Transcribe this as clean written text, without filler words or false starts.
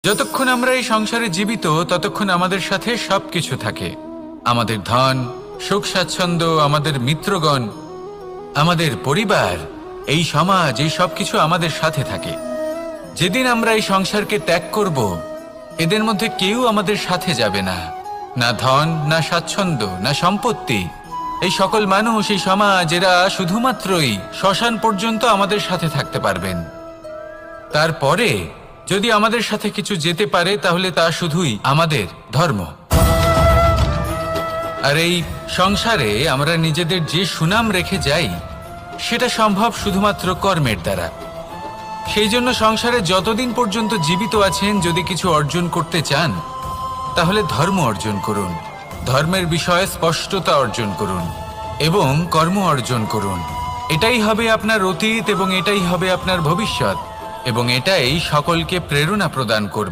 যতক্ষণ আমরা এই সংসারে জীবিত ততক্ষণ আমাদের সাথে সবকিছু থাকে। আমাদের ধন, সুখ স্বাচ্ছন্দ্য, আমাদের মিত্রগণ, আমাদের পরিবার, এই সমাজ, এই সবকিছু আমাদের সাথে থাকে। যেদিন আমরা এই সংসারকে ত্যাগ করব, এদের মধ্যে কেউ আমাদের সাথে যাবে না। না ধন, না স্বাচ্ছন্দ্য, না সম্পত্তি। এই সকল মানুষ, এই সমাজ, এরা শুধুমাত্রই শ্মশান পর্যন্ত আমাদের সাথে থাকতে পারবেন। তারপরে যদি আমাদের সাথে কিছু যেতে পারে তাহলে তা শুধুই আমাদের ধর্ম। আর এই সংসারে আমরা নিজেদের যে সুনাম রেখে যাই সেটা সম্ভব শুধুমাত্র কর্মের দ্বারা। সেই জন্য সংসারে যতদিন পর্যন্ত জীবিত আছেন, যদি কিছু অর্জন করতে চান তাহলে ধর্ম অর্জন করুন, ধর্মের বিষয়ে স্পষ্টতা অর্জন করুন এবং কর্ম অর্জন করুন। এটাই হবে আপনার অতীত এবং এটাই হবে আপনার ভবিষ্যৎ, এবং এটাই সকলকে প্রেরণা প্রদান করবে।